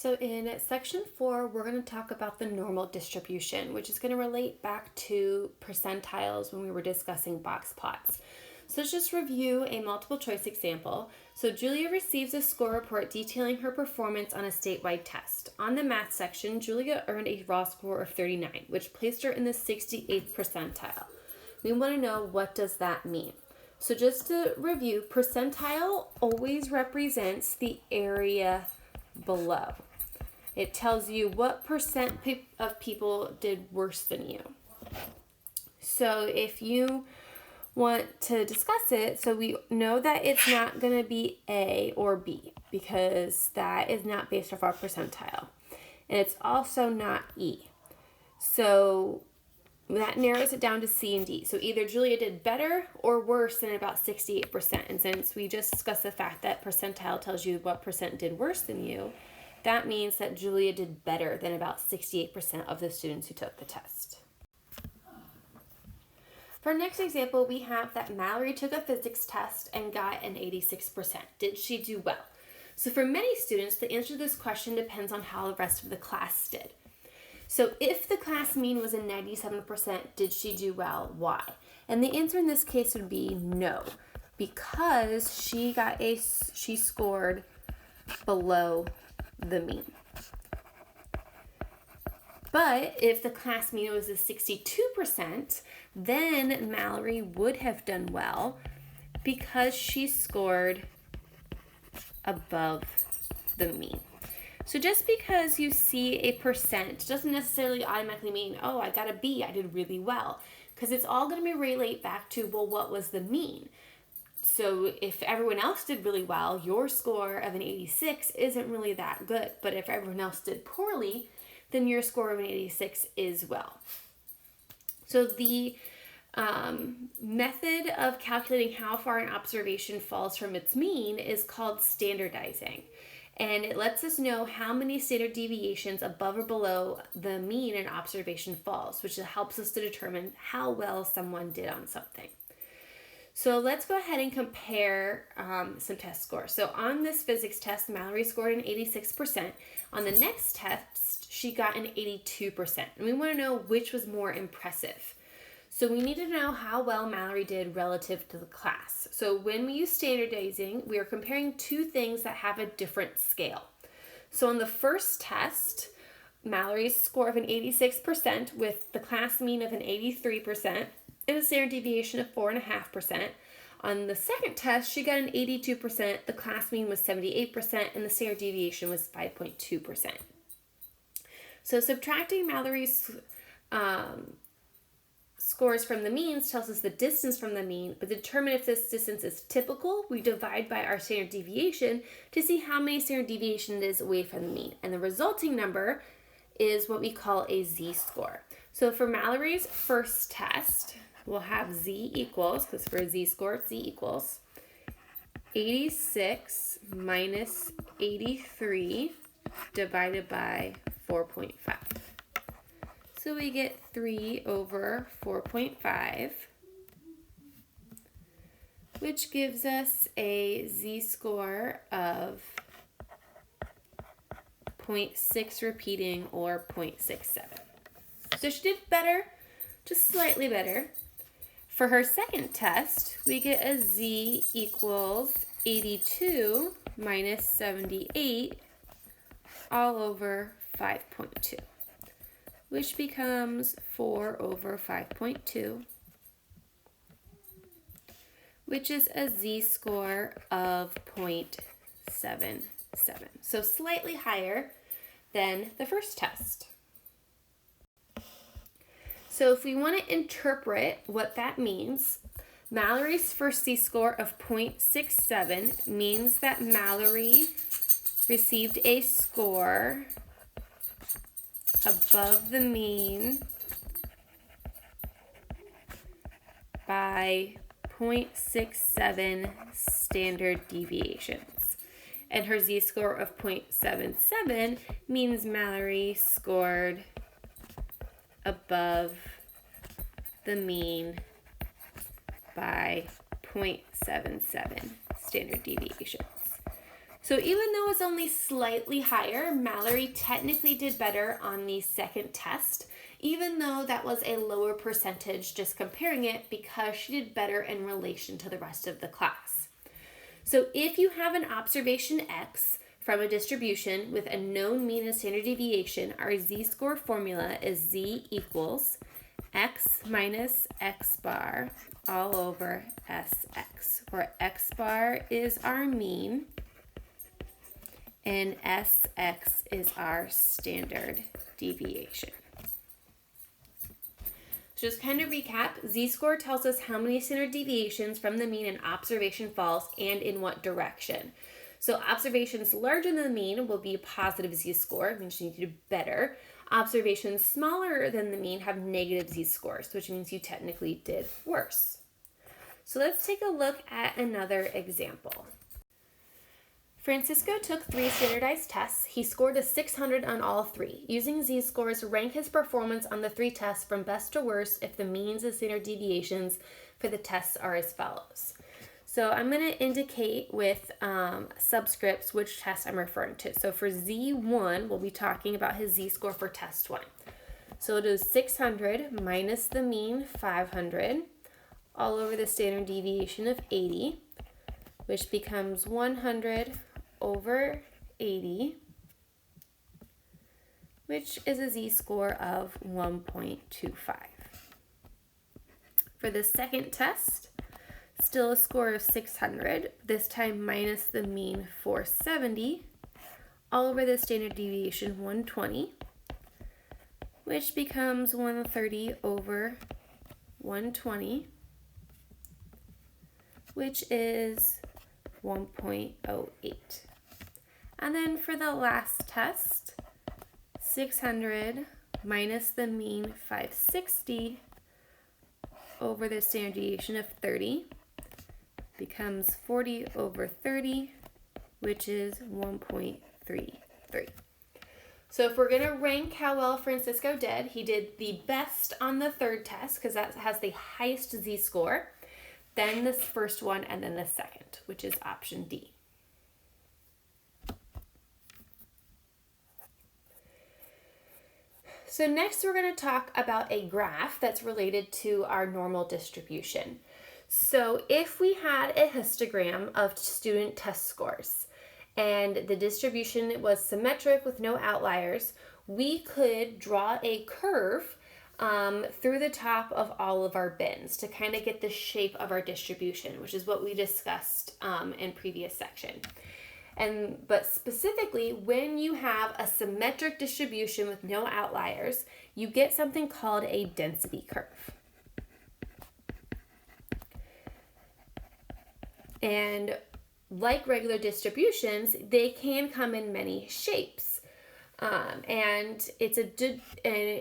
So in section 4, we're going to talk about the normal distribution, which is going to relate back to percentiles when we were discussing box plots. So let's just review a multiple choice example. So Julia receives a score report detailing her performance on a statewide test. On the math section, Julia earned a raw score of 39, which placed her in the 68th percentile. We want to know, what does that mean? So just to review, percentile always represents the area below. It tells you what percent of people did worse than you. So if you want to discuss it, so we know that it's not going to be A or B because that is not based off our percentile. And it's also not E. So that narrows it down to C and D. So either Julia did better or worse than about 68%. And since we just discussed the fact that percentile tells you what percent did worse than you, that means that Julia did better than about 68% of the students who took the test. For our next example, we have that Mallory took a physics test and got an 86%. Did she do well? So for many students, the answer to this question depends on how the rest of the class did. So if the class mean was a 97%, did she do well? Why? And the answer in this case would be no, because she scored below the mean. But if the class mean was a 62%, then Mallory would have done well because she scored above the mean. So just because you see a percent doesn't necessarily automatically mean, oh, I got a B, I did really well. Because it's all going to be relate back to, well, what was the mean? So if everyone else did really well, your score of an 86 isn't really that good. But if everyone else did poorly, then your score of an 86 is well. So the method of calculating how far an observation falls from its mean is called standardizing. And it lets us know how many standard deviations above or below the mean an observation falls, which helps us to determine how well someone did on something. So let's go ahead and compare some test scores. So on this physics test, Mallory scored an 86%. On the next test, she got an 82%. And we want to know which was more impressive. So we need to know how well Mallory did relative to the class. So when we use standardizing, we are comparing two things that have a different scale. So on the first test, Mallory's score of an 86% with the class mean of an 83% and a standard deviation of 4.5%. On the second test, she got an 82%, the class mean was 78%, and the standard deviation was 5.2%. So subtracting Mallory's scores from the means tells us the distance from the mean, but to determine if this distance is typical, we divide by our standard deviation to see how many standard deviation it is away from the mean. And the resulting number is what we call a z-score. So for Mallory's first test, we'll have z equals, because for a z-score, z equals 86 minus 83 divided by 4.5. So we get 3 over 4.5, which gives us a z-score of 0.6 repeating, or 0.67. So she did better, just slightly better. For her second test, we get a z equals 82 minus 78 all over 5.2. which becomes 4 over 5.2, which is a z-score of 0.77. So slightly higher than the first test. So if we want to interpret what that means, Mallory's first z-score of 0.67 means that Mallory received a score above the mean by 0.67 standard deviations. And her z-score of 0.77 means Mallory scored above the mean by 0.77 standard deviations. So even though it's only slightly higher, Mallory technically did better on the second test, even though that was a lower percentage just comparing it because she did better in relation to the rest of the class. So if you have an observation X from a distribution with a known mean and standard deviation, our z-score formula is z equals x minus x bar all over sx, where x bar is our mean and sx is our standard deviation. So just kind of recap, z-score tells us how many standard deviations from the mean an observation falls and in what direction. So observations larger than the mean will be a positive z-score, which means you need to do better. Observations smaller than the mean have negative z-scores, which means you technically did worse. So let's take a look at another example. Francisco took 3 standardized tests. He scored a 600 on all 3. Using z-scores, rank his performance on the 3 tests from best to worst if the means and standard deviations for the tests are as follows. So I'm going to indicate with subscripts which test I'm referring to. So for Z1, we'll be talking about his z-score for test 1. So it is 600 minus the mean 500 all over the standard deviation of 80, which becomes 100 over 80, which is a z-score of 1.25. For the second test, still a score of 600, this time minus the mean 470, all over the standard deviation 120, which becomes 130 over 120, which is 1.08. And then for the last test, 600 minus the mean 560 over the standard deviation of 30 becomes 40 over 30, which is 1.33. So if we're going to rank how well Francisco did, he did the best on the third test because that has the highest z-score, then this first one, and then the second, which is option D. So next we're going to talk about a graph that's related to our normal distribution. So if we had a histogram of student test scores and the distribution was symmetric with no outliers, we could draw a curve through the top of all of our bins to kind of get the shape of our distribution, which is what we discussed in previous section. But specifically, when you have a symmetric distribution with no outliers, you get something called a density curve. And like regular distributions, they can come in many shapes. And it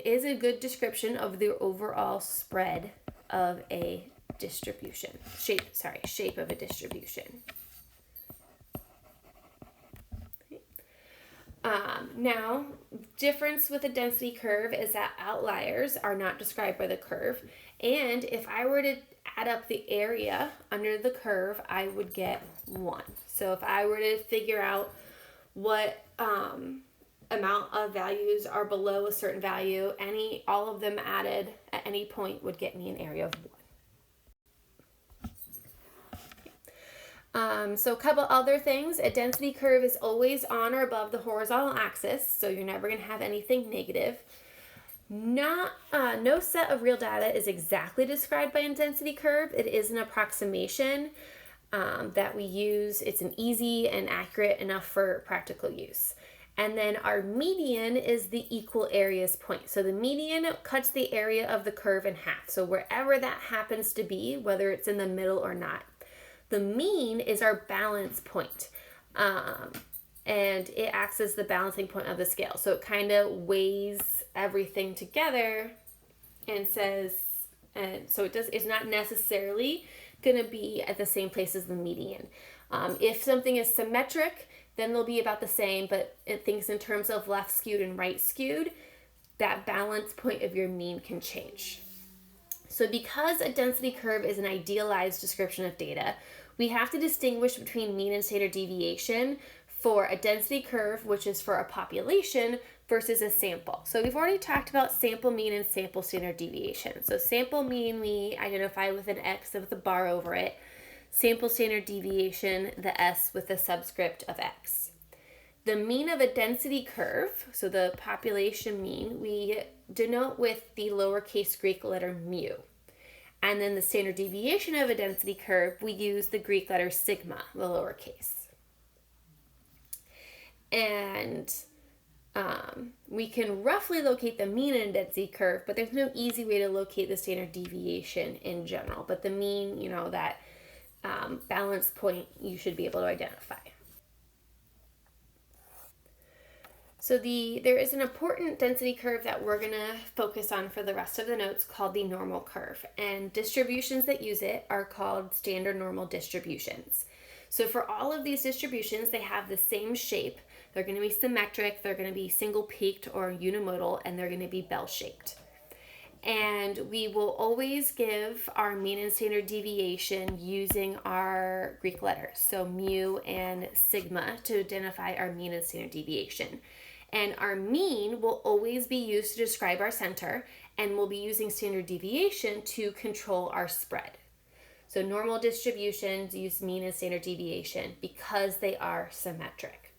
is a good description of the overall spread of a distribution. Shape of a distribution. Now, difference with a density curve is that outliers are not described by the curve. And if I were to add up the area under the curve, I would get 1. So if I were to figure out what amount of values are below a certain value, all of them added at any point would get me an area of 1. So a couple other things. A density curve is always on or above the horizontal axis, so you're never going to have anything negative. No set of real data is exactly described by a density curve. It is an approximation that we use. It's an easy and accurate enough for practical use. And then our median is the equal areas point. So the median cuts the area of the curve in half. So wherever that happens to be, whether it's in the middle or not. The mean is our balance point, and it acts as the balancing point of the scale. So it kind of weighs everything together and says, and so it's not necessarily going to be at the same place as the median. If something is symmetric, then they'll be about the same, but things in terms of left skewed and right skewed, that balance point of your mean can change. So because a density curve is an idealized description of data, we have to distinguish between mean and standard deviation for a density curve, which is for a population, versus a sample. So we've already talked about sample mean and sample standard deviation. So sample mean we identify with an X with a bar over it. Sample standard deviation, the S with a subscript of X. The mean of a density curve, so the population mean, we denote with the lowercase Greek letter mu. And then the standard deviation of a density curve, we use the Greek letter sigma, the lowercase. And we can roughly locate the mean in a density curve, but there's no easy way to locate the standard deviation in general. But the mean, that balance point, you should be able to identify. So there is an important density curve that we're going to focus on for the rest of the notes called the normal curve. And distributions that use it are called standard normal distributions. So for all of these distributions, they have the same shape. They're going to be symmetric, they're going to be single peaked or unimodal, and they're going to be bell-shaped. And we will always give our mean and standard deviation using our Greek letters, so mu and sigma, to identify our mean and standard deviation. And our mean will always be used to describe our center, and we'll be using standard deviation to control our spread. So normal distributions use mean and standard deviation because they are symmetric.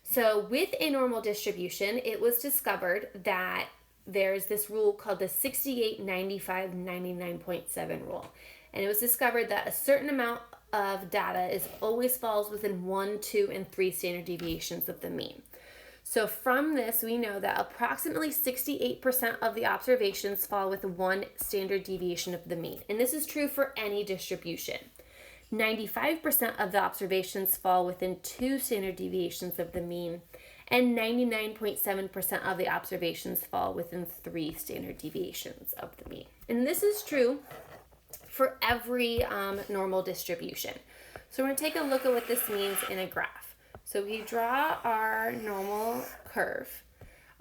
So with a normal distribution, it was discovered that there's this rule called the 68-95-99.7 rule. And it was discovered that a certain amount of data always falls within 1, 2, and 3 standard deviations of the mean. So from this, we know that approximately 68% of the observations fall within 1 standard deviation of the mean. And this is true for any distribution. 95% of the observations fall within 2 standard deviations of the mean, and 99.7% of the observations fall within 3 standard deviations of the mean. And this is true for every normal distribution. So we're going to take a look at what this means in a graph. So we draw our normal curve.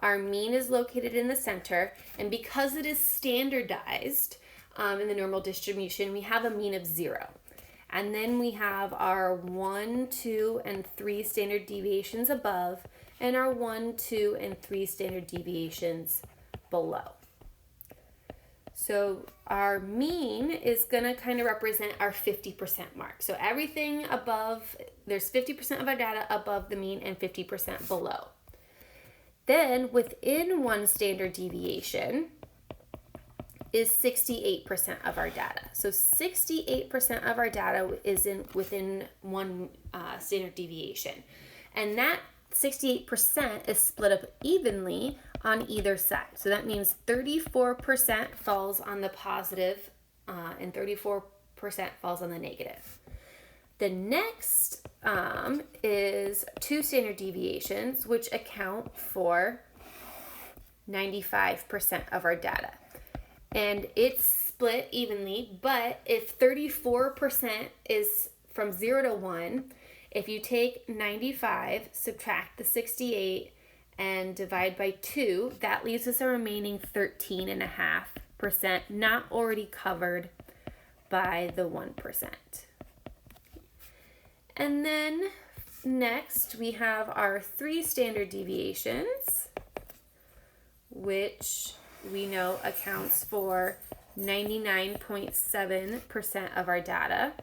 Our mean is located in the center, and because it is standardized in the normal distribution, we have a mean of 0. And then we have our 1, 2, and 3 standard deviations above, and our 1, 2, and 3 standard deviations below. So our mean is going to kind of represent our 50% mark. So everything above, there's 50% of our data above the mean and 50% below. Then within 1 standard deviation is 68% of our data. So 68% of our data is within 1 standard deviation. And that 68% is split up evenly on either side. So that means 34% falls on the positive and 34% falls on the negative. The next is 2 standard deviations, which account for 95% of our data. And it's split evenly, but if 34% is from 0 to 1, if you take 95, subtract the 68, and divide by 2, that leaves us a remaining 13.5%, not already covered by the 1%. And then next we have our 3 standard deviations, which we know accounts for 99.7% of our data.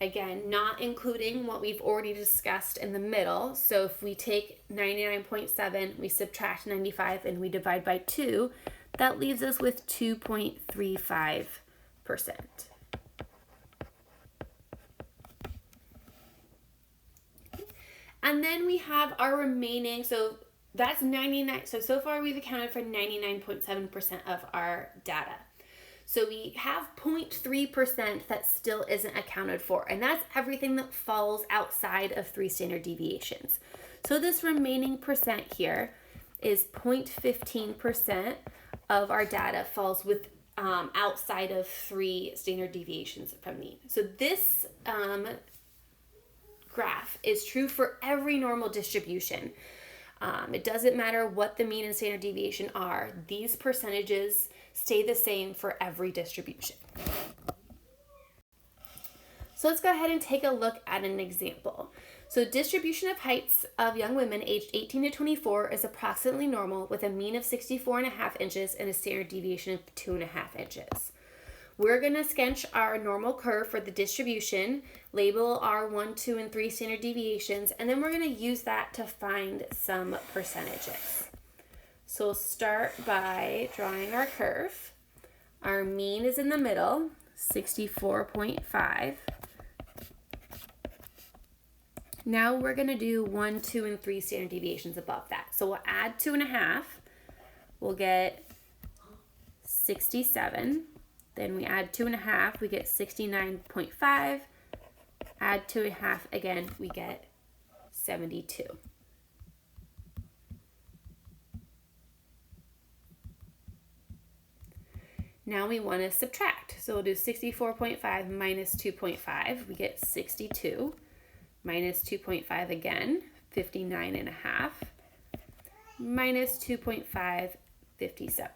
Again, not including what we've already discussed in the middle. So if we take 99.7, we subtract 95, and we divide by 2, that leaves us with 2.35%. And then we have our remaining, so that's 99. So far we've accounted for 99.7% of our data. So we have 0.3% that still isn't accounted for, and that's everything that falls outside of 3 standard deviations. So this remaining percent here is 0.15% of our data falls with outside of 3 standard deviations from mean. So this graph is true for every normal distribution. It doesn't matter what the mean and standard deviation are. These percentages stay the same for every distribution. So let's go ahead and take a look at an example. So distribution of heights of young women aged 18 to 24 is approximately normal with a mean of 64.5 inches and a standard deviation of 2.5 inches. We're going to sketch our normal curve for the distribution, label our 1, 2, and 3 standard deviations, and then we're going to use that to find some percentages. So we'll start by drawing our curve. Our mean is in the middle, 64.5. Now we're going to do 1, 2, and 3 standard deviations above that. So we'll add 2.5. We'll get 67. Then we add 2.5, we get 69.5. Add 2.5 again, we get 72. Now we want to subtract. So we'll do 64.5 minus 2.5. We get 62. Minus 2.5 again, 59.5. Minus 2.5, 57.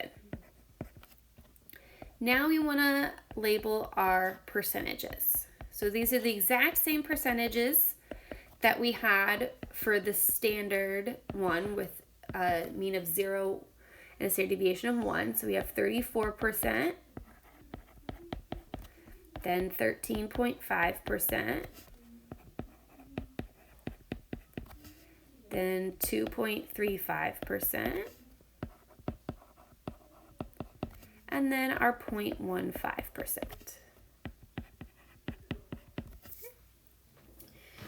Now we want to label our percentages. So these are the exact same percentages that we had for the standard one with a mean of 0 and a standard deviation of 1. So we have 34%, then 13.5%, then 2.35%, and then our 0.15%.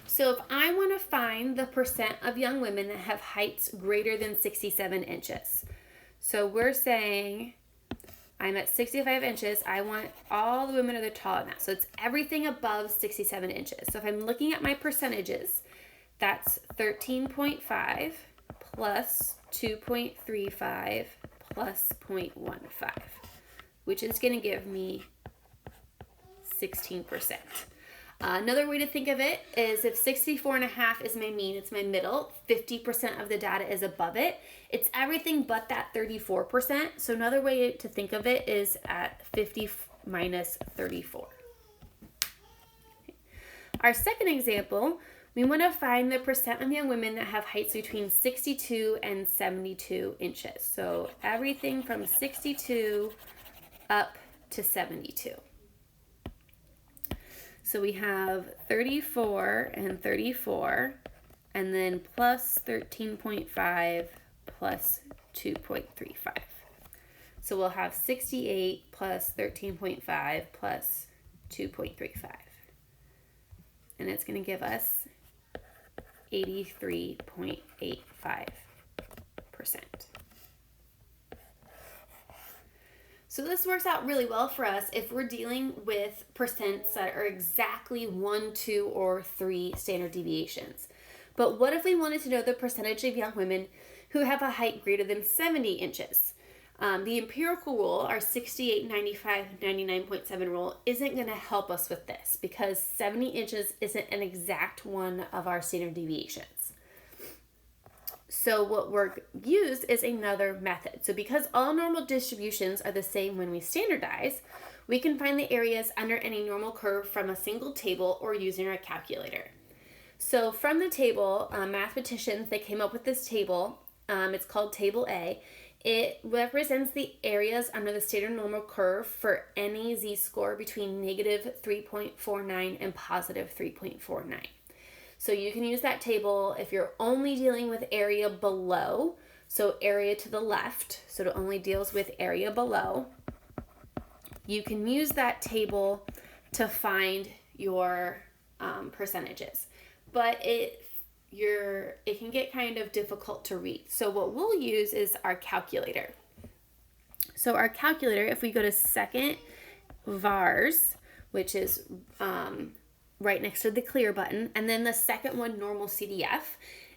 So if I want to find the percent of young women that have heights greater than 67 inches, so we're saying I'm at 65 inches, I want all the women that are taller than that. So it's everything above 67 inches. So if I'm looking at my percentages, that's 13.5 plus 2.35 plus 0.15, which is going to give me 16%. Another way to think of it is if 64.5 is my mean, it's my middle, 50% of the data is above it. It's everything but that 34%. So another way to think of it is at 50 minus 34. Our second example, we want to find the percent of young women that have heights between 62 and 72 inches. So everything from 62 up to 72. So we have 34 and 34, and then plus 13.5 plus 2.35. So we'll have 68 plus 13.5 plus 2.35. And it's going to give us 83.85%. So this works out really well for us if we're dealing with percents that are exactly 1, 2, or 3 standard deviations. But what if we wanted to know the percentage of young women who have a height greater than 70 inches? The empirical rule, our 68, 95, 99.7 rule, isn't going to help us with this because 70 inches isn't an exact one of our standard deviations. So what we're used is another method. So because all normal distributions are the same when we standardize, we can find the areas under any normal curve from a single table or using our calculator. So from the table, mathematicians, they came up with this table. It's called Table A. It represents the areas under the standard normal curve for any z-score between negative 3.49 and positive 3.49. So you can use that table if you're only dealing with area below, so area to the left, so it only deals with area below. You can use that table to find your percentages, but it can get kind of difficult to read. So what we'll use is our calculator. So our calculator, if we go to second vars, which is right next to the clear button, and then the second one, normal CDF,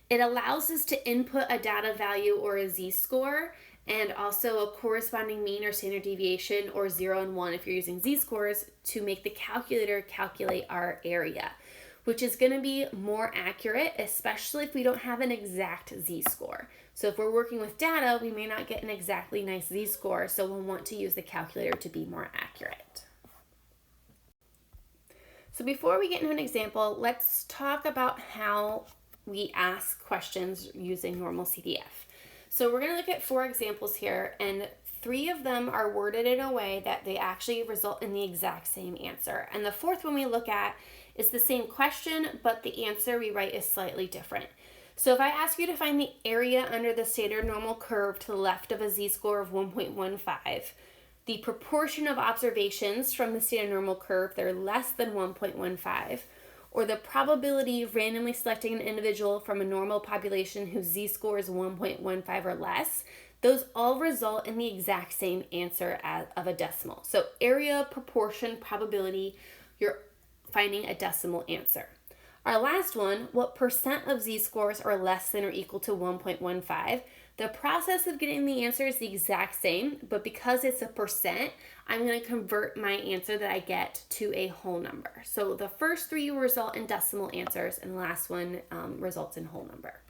it allows us to input a data value or a z-score and also a corresponding mean or standard deviation or 0 and 1 if you're using z-scores to make the calculator calculate our area, which is going to be more accurate, especially if we don't have an exact z-score. So if we're working with data, we may not get an exactly nice z-score, so we'll want to use the calculator to be more accurate. So So before we get into an example, let's talk about how we ask questions using normal CDF. So we're going to look at 4 examples here, and 3 of them are worded in a way that they actually result in the exact same answer. And the 4th one we look at is the same question, but the answer we write is slightly different. So if I ask you to find the area under the standard normal curve to the left of a z-score of 1.15, the proportion of observations from the standard normal curve that are less than 1.15, or the probability of randomly selecting an individual from a normal population whose z-score is 1.15 or less, those all result in the exact same answer of a decimal. So area, proportion, probability, you're finding a decimal answer. Our last one, what percent of z-scores are less than or equal to 1.15? The process of getting the answer is the exact same, but because it's a percent, I'm going to convert my answer that I get to a whole number. So the first 3 result in decimal answers, and the last one results in whole number.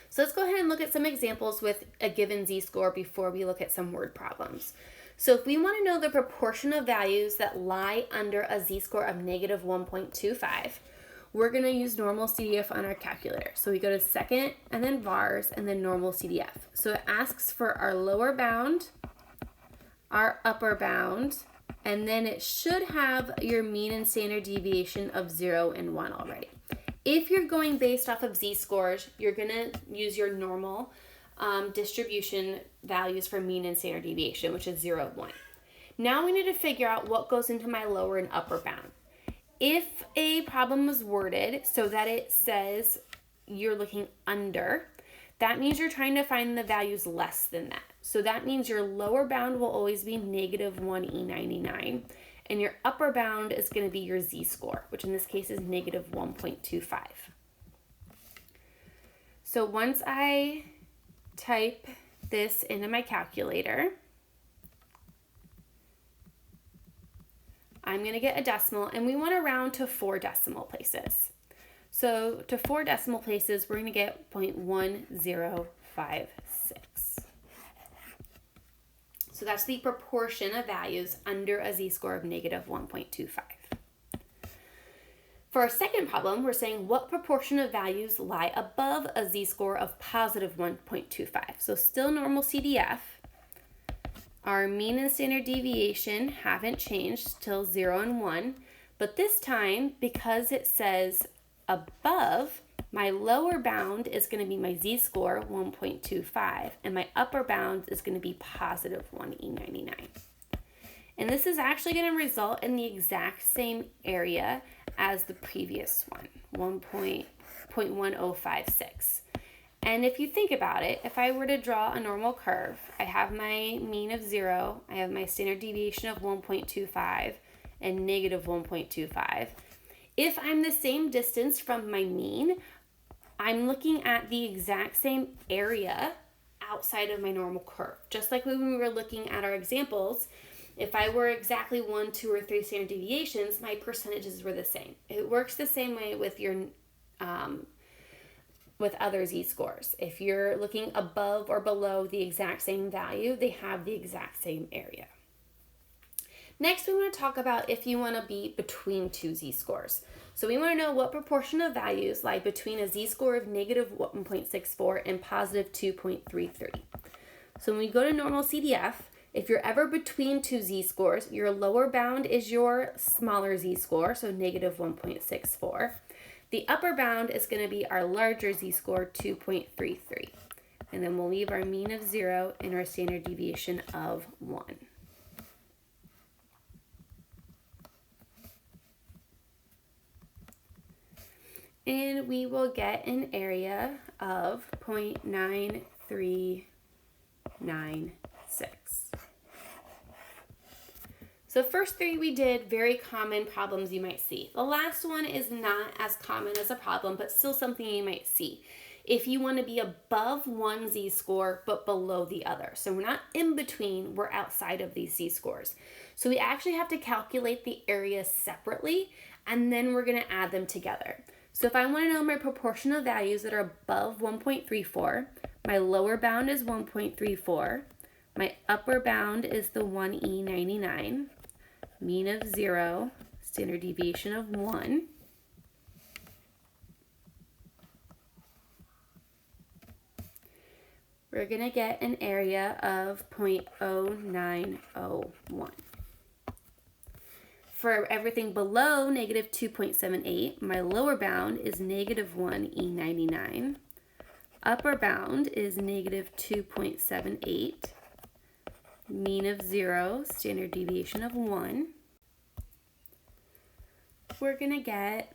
So let's go ahead and look at some examples with a given z-score before we look at some word problems. So if we want to know the proportion of values that lie under a z-score of negative 1.25, we're going to use normal CDF on our calculator. So we go to second and then vars and then normal CDF. So it asks for our lower bound, our upper bound, and then it should have your mean and standard deviation of 0 and 1 already. If you're going based off of z-scores, you're going to use your normal distribution values for mean and standard deviation, which is 0 and 1. Now we need to figure out what goes into my lower and upper bound. If a problem was worded so that it says you're looking under, that means you're trying to find the values less than that. So that means your lower bound will always be negative 1E99, and your upper bound is going to be your z-score, which in this case is negative 1.25. So once I type this into my calculator, I'm going to get a decimal, and we want to round to 4 decimal places. So to 4 decimal places, we're going to get 0.1056. So that's the proportion of values under a z-score of negative 1.25. For our second problem, we're saying what proportion of values lie above a z-score of positive 1.25. So still normal CDF. Our mean and standard deviation haven't changed, still 0 and 1, but this time, because it says above, my lower bound is going to be my z-score, 1.25, and my upper bound is going to be positive 1E99. And this is actually going to result in the exact same area as the previous one, 0.1056. And if you think about it, if I were to draw a normal curve, I have my mean of 0, I have my standard deviation of 1.25 and negative 1.25. If I'm the same distance from my mean, I'm looking at the exact same area outside of my normal curve. Just like when we were looking at our examples, if I were exactly 1, 2, or 3 standard deviations, my percentages were the same. It works the same way with your with other z-scores. If you're looking above or below the exact same value, they have the exact same area. Next, we want to talk about if you want to be between 2 z-scores. So we want to know what proportion of values lie between a z-score of negative 1.64 and positive 2.33. So when we go to normal CDF, if you're ever between 2 z-scores, your lower bound is your smaller z-score, so negative 1.64. The upper bound is going to be our larger z-score, 2.33. And then we'll leave our mean of 0 and our standard deviation of 1. And we will get an area of 0.9396. So first 3 we did very common problems you might see. The last one is not as common as a problem, but still something you might see. If you want to be above one z-score but below the other. So we're not in between, we're outside of these z-scores. So we actually have to calculate the areas separately, and then we're going to add them together. So if I want to know my proportion of values that are above 1.34, my lower bound is 1.34, my upper bound is the 1E99, mean of 0, standard deviation of 1. We're going to get an area of 0.0901. For everything below negative 2.78, my lower bound is negative 1 E99. Upper bound is negative 2.78. Mean of 0, standard deviation of 1. We're going to get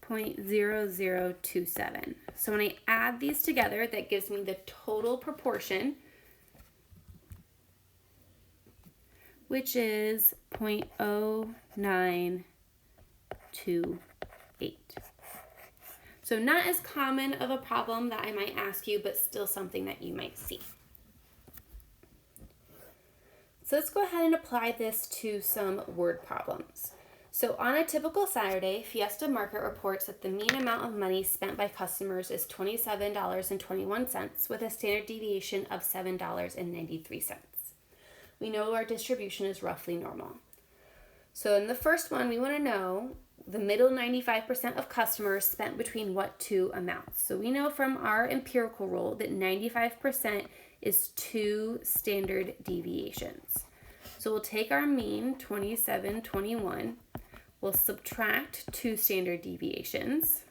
0.0027. So when I add these together, that gives me the total proportion, which is 0.0928. So not as common of a problem that I might ask you, but still something that you might see. So let's go ahead and apply this to some word problems. So on a typical Saturday, Fiesta Market reports that the mean amount of money spent by customers is $27.21 with a standard deviation of $7.93. We know our distribution is roughly normal. So in the first one, we want to know the middle 95% of customers spent between what two amounts. So we know from our empirical rule that 95% is 2 standard deviations. So we'll take our mean, 27.21, we'll subtract 2 standard deviations,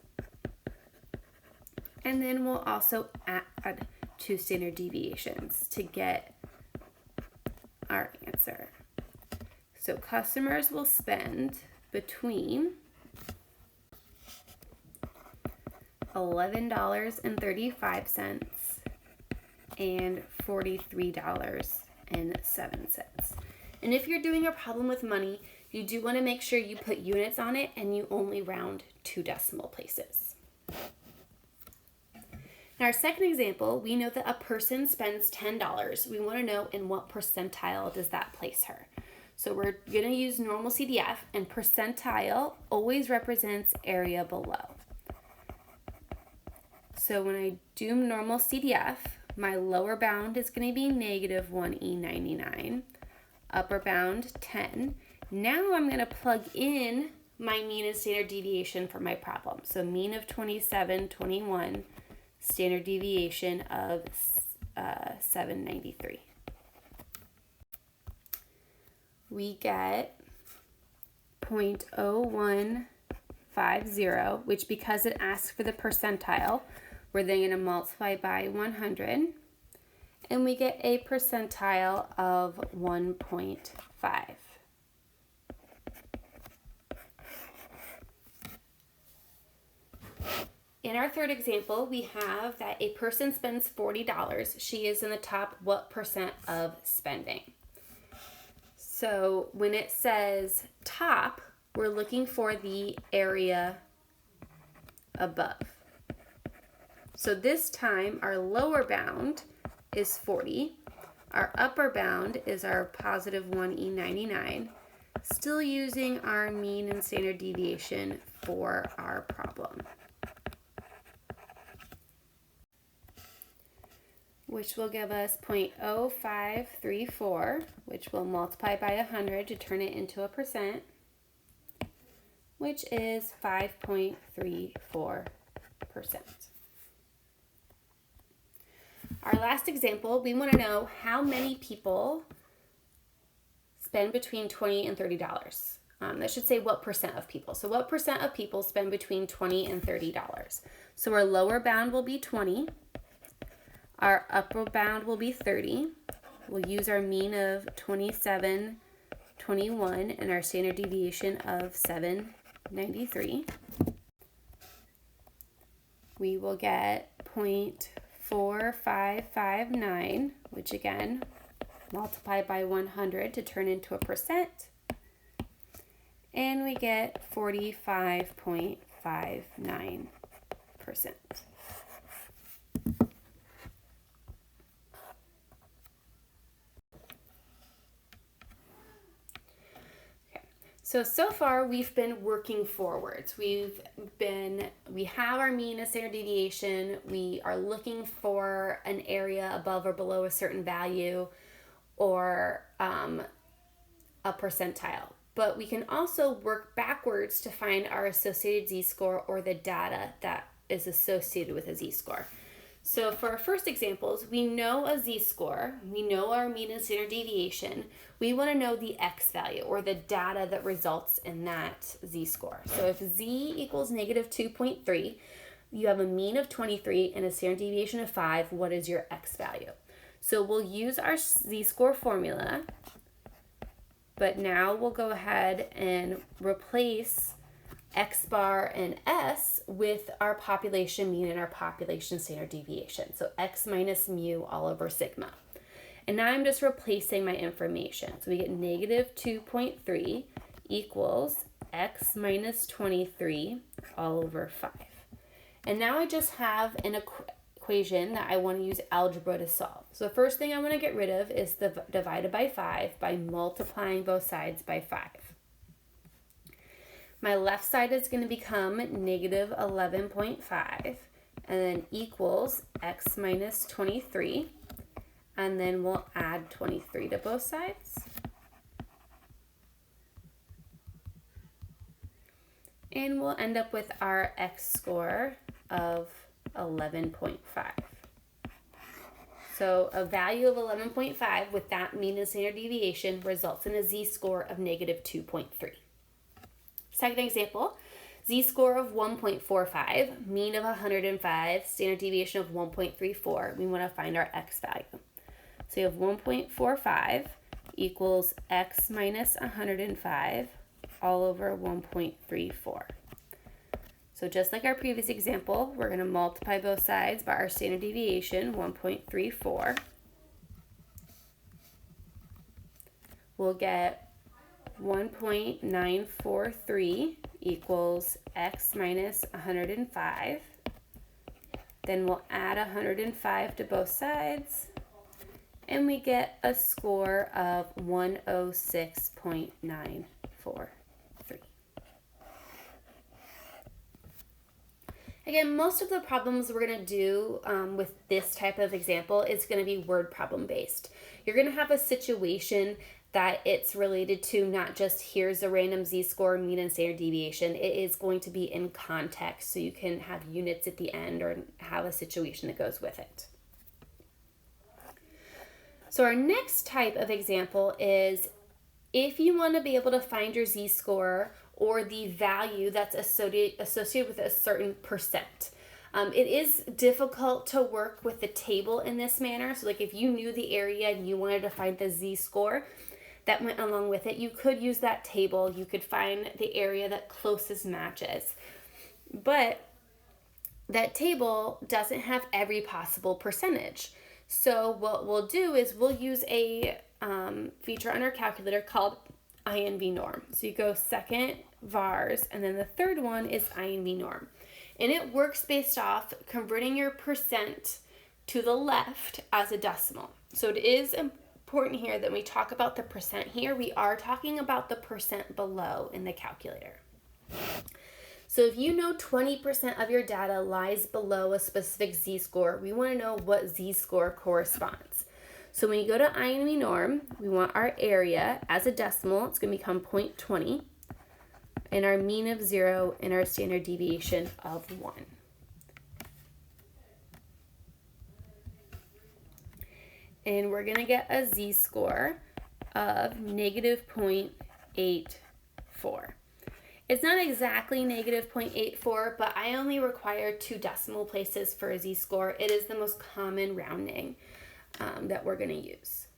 and then we'll also add 2 standard deviations to get our answer. So customers will spend between $11.35 and $43.07. And if you're doing a problem with money, you do want to make sure you put units on it and you only round 2 decimal places. In our second example, we know that a person spends $10. We want to know in what percentile does that place her. So we're going to use normal CDF, and percentile always represents area below. So when I do normal CDF, my lower bound is going to be negative 1E99, upper bound 10. Now I'm going to plug in my mean and standard deviation for my problem. So mean of 27.21, standard deviation of 793. We get 0.0150, which because it asks for the percentile, we're then going to multiply by 100, and we get a percentile of 1.5. In our third example, we have that a person spends $40. She is in the top what percent of spending? So when it says top, we're looking for the area above. So this time our lower bound is 40. Our upper bound is our positive 1E99. Still using our mean and standard deviation for our problem, which will give us 0.0534, which will multiply by 100 to turn it into a percent, which is 5.34%. Our last example, we want to know how many people spend between $20 and $30. That should say what percent of people. So what percent of people spend between $20 and $30? So our lower bound will be 20. Our upper bound will be 30. We'll use our mean of 27.21 and our standard deviation of 793. We will get 0.4559, which again, multiply by 100 to turn into a percent. And we get 45.59%. So far we've been working forwards. We have our mean and standard deviation. We are looking for an area above or below a certain value or a percentile. but we can also work backwards to find our associated z-score or the data that is associated with a z-score. So for our first examples, we know a z-score, we know our mean and standard deviation. We want to know the x value or the data that results in that z-score. So if z equals negative 2.3, you have a mean of 23 and a standard deviation of 5, what is your x value? So we'll use our z-score formula, but now we'll go ahead and replace x bar and s with our population mean and our population standard deviation. So x minus mu all over sigma. And now I'm just replacing my information. So we get negative 2.3 equals x minus 23 all over 5. And now I just have an equation that I want to use algebra to solve. So the first thing I want to get rid of is the divided by 5 by multiplying both sides by 5. My left side is going to become negative 11.5 and then equals x minus 23, and then we'll add 23 to both sides. And we'll end up with our x score of 11.5. So a value of 11.5 with that mean and standard deviation results in a z-score of negative 2.3. Second example, z-score of 1.45, mean of 105, standard deviation of 1.34. We want to find our x value. So you have 1.45 equals x minus 105 all over 1.34. So just like our previous example, we're going to multiply both sides by our standard deviation, 1.34. We'll get 1.943 equals x minus 105. Then we'll add 105 to both sides, and we get a score of 106.943. Again, most of the problems we're going to do with this type of example is going to be word problem based. You're going to have a situation that it's related to not just here's a random z-score, mean and standard deviation. It is going to be in context, so you can have units at the end or have a situation that goes with it. So our next type of example is if you want to be able to find your z-score or the value that's associated with a certain percent. It is difficult to work with the table in this manner. So like if you knew the area and you wanted to find the z-score that went along with it, you could use that table. You could find the area that closest matches. But that table doesn't have every possible percentage. So what we'll do is we'll use a feature on our calculator called INV norm. So you go second, vars, and then the third one is INV norm. And it works based off converting your percent to the left as a decimal. So it is important here that we talk about the percent here. We are talking about the percent below in the calculator. So if you know 20% of your data lies below a specific z-score, we want to know what z-score corresponds. So when you go to INV norm, we want our area as a decimal. It's going to become 0.20, and our mean of 0 and our standard deviation of 1. And we're going to get a z-score of negative 0.84. It's not exactly negative 0.84, but I only require 2 decimal places for a z-score. It is the most common rounding that we're going to use.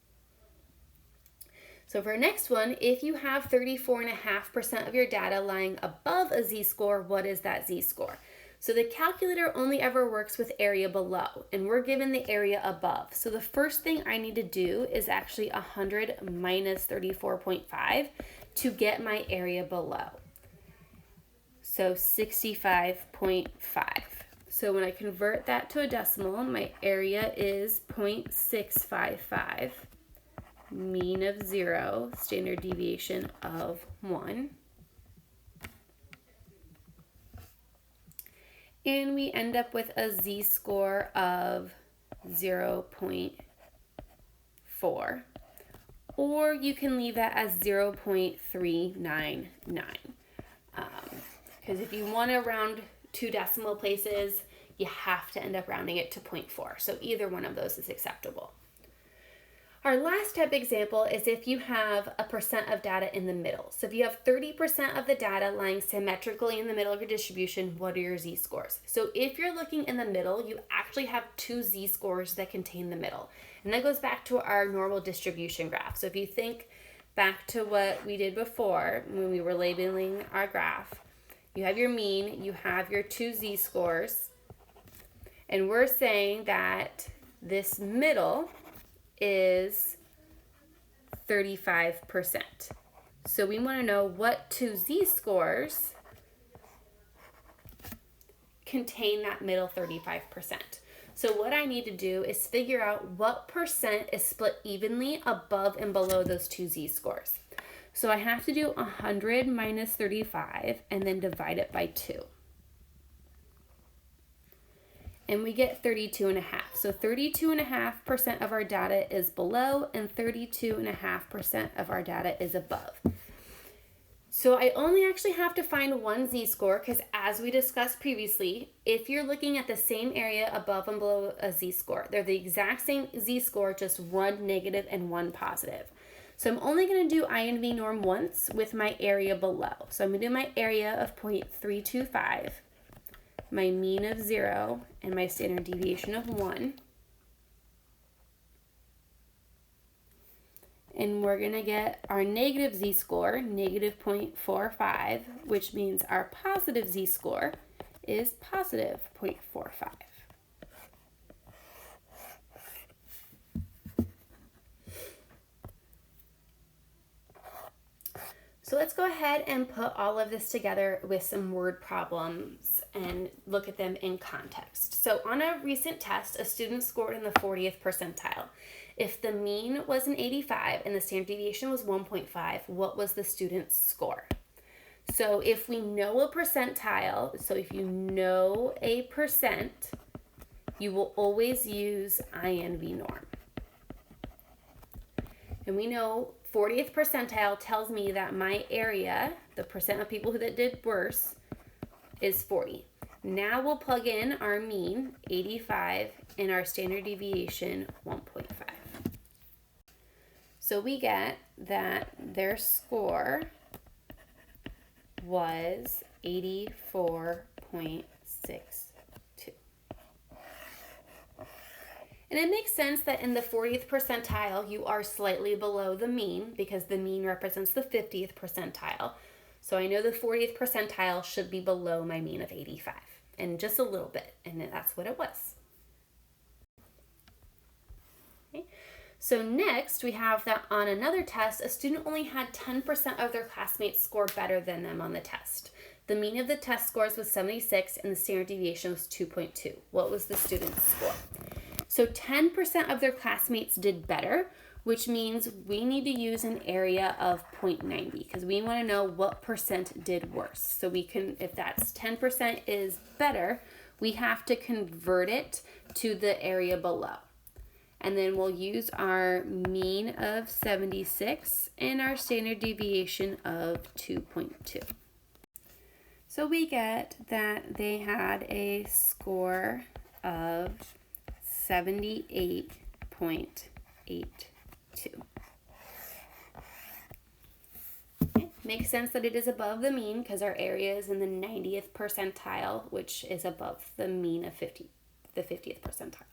So for our next one, if you have 34.5% of your data lying above a z-score, what is that z-score? So the calculator only ever works with area below, and we're given the area above. So the first thing I need to do is actually 100 minus 34.5 to get my area below. So 65.5. So when I convert that to a decimal, my area is 0.655, mean of 0, standard deviation of 1. And we end up with a z-score of 0.4. or you can leave that as 0.399. Because if you want to round 2 decimal places, you have to end up rounding it to 0.4. So either one of those is acceptable. Our last step example is if you have a percent of data in the middle. So if you have 30% of the data lying symmetrically in the middle of your distribution, what are your z-scores? So if you're looking in the middle, you actually have 2 z-scores that contain the middle. And that goes back to our normal distribution graph. So if you think back to what we did before when we were labeling our graph, you have your mean, you have your 2 z-scores, and we're saying that this middle is 35%. So we want to know what 2 z-scores contain that middle 35%. So what I need to do is figure out what percent is split evenly above and below those 2 z-scores. So I have to do 100 minus 35 and then divide it by 2. And we get 32.5. So 32.5% of our data is below and 32.5% of our data is above. So I only actually have to find one z-score because as we discussed previously, if you're looking at the same area above and below a z-score, they're the exact same z-score, just one negative and one positive. So I'm only going to do I and V norm once with my area below. So I'm going to do my area of 0.325, my mean of 0, and my standard deviation of 1. And we're going to get our negative z-score, negative 0.45, which means our positive z-score is positive 0.45. So let's go ahead and put all of this together with some word problems and look at them in context. So on a recent test, a student scored in the 40th percentile. If the mean was an 85 and the standard deviation was 1.5, what was the student's score? So if we know a percentile, so if you know a percent, you will always use INV norm. And we know 40th percentile tells me that my area, the percent of people that did worse, is 40. Now we'll plug in our mean, 85, and our standard deviation, 1.5. So we get that their score was 84.62. And it makes sense that in the 40th percentile, you are slightly below the mean because the mean represents the 50th percentile. So I know the 40th percentile should be below my mean of 85, and just a little bit, and that's what it was. Okay. So next, we have that on another test, a student only had 10% of their classmates score better than them on the test. The mean of the test scores was 76, and the standard deviation was 2.2. What was the student's score? So 10% of their classmates did better, which means we need to use an area of 0.90 because we want to know what percent did worse. So we can, if that's 10% is better, we have to convert it to the area below. And then we'll use our mean of 76 and our standard deviation of 2.2. So we get that they had a score of 78.82. Okay. Makes sense that it is above the mean because our area is in the 90th percentile, which is above the mean of the 50th percentile.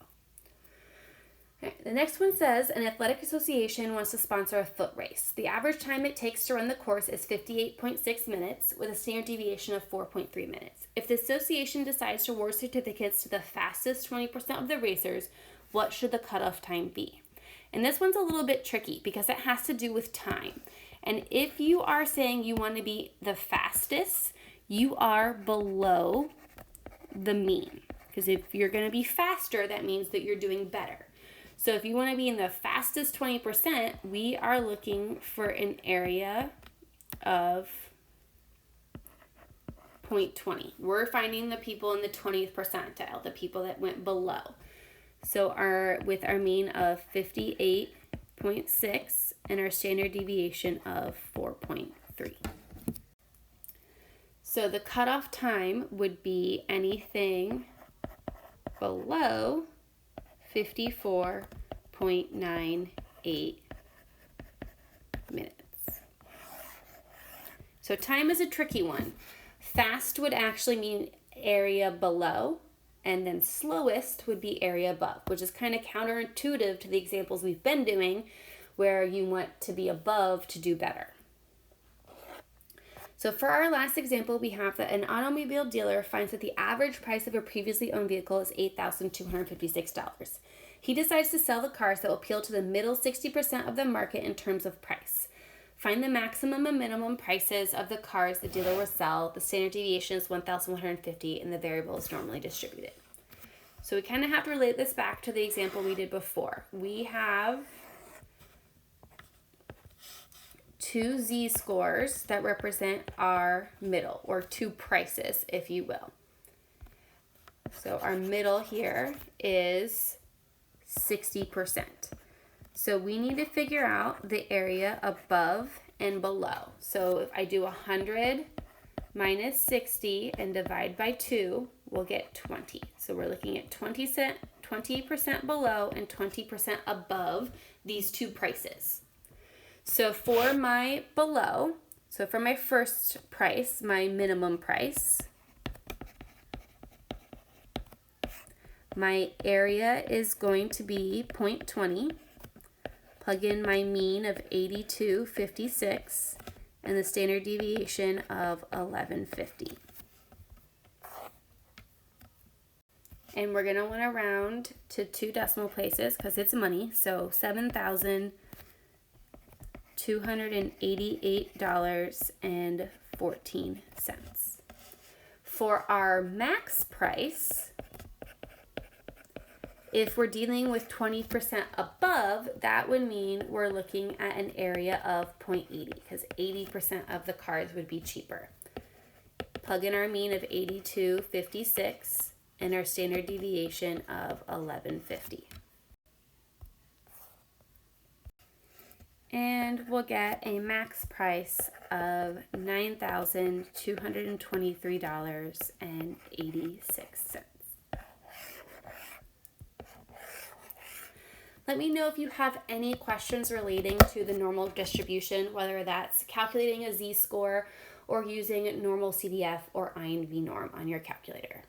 Okay. The next one says, an athletic association wants to sponsor a foot race. The average time it takes to run the course is 58.6 minutes with a standard deviation of 4.3 minutes. If the association decides to award certificates to the fastest 20% of the racers, what should the cutoff time be? And this one's a little bit tricky because it has to do with time. And if you are saying you want to be the fastest, you are below the mean. Because if you're going to be faster, that means that you're doing better. So if you want to be in the fastest 20%, we are looking for an area of 0.20. We're finding the people in the 20th percentile, the people that went below. So with our mean of 58.6 and our standard deviation of 4.3. So the cutoff time would be anything below 54.98 minutes. So time is a tricky one. Fast would actually mean area below, and then slowest would be area above, which is kind of counterintuitive to the examples we've been doing, where you want to be above to do better. So for our last example, we have that an automobile dealer finds that the average price of a previously owned vehicle is $8,256. He decides to sell the cars that will appeal to the middle 60% of the market in terms of price. Find the maximum and minimum prices of the cars the dealer will sell. The standard deviation is 1,150 and the variable is normally distributed. So we kind of have to relate this back to the example we did before. We have two z-scores that represent our middle, or two prices, if you will. So our middle here is 60%. So we need to figure out the area above and below. So if I do 100 minus 60 and divide by 2, we'll get 20. So we're looking at 20% below and 20% above these two prices. So for my below, so for my first price, my minimum price, my area is going to be 0.20. Plug in my mean of 82.56 and the standard deviation of 1150. And we're going to want to round to 2 decimal places because it's money. So $7,288.14. For our max price, if we're dealing with 20% above, that would mean we're looking at an area of 0.80 because 80% of the cars would be cheaper. Plug in our mean of 82.56 and our standard deviation of 1150. And we'll get a max price of $9,223.86. Let me know if you have any questions relating to the normal distribution, whether that's calculating a z-score or using normal CDF or INV norm on your calculator.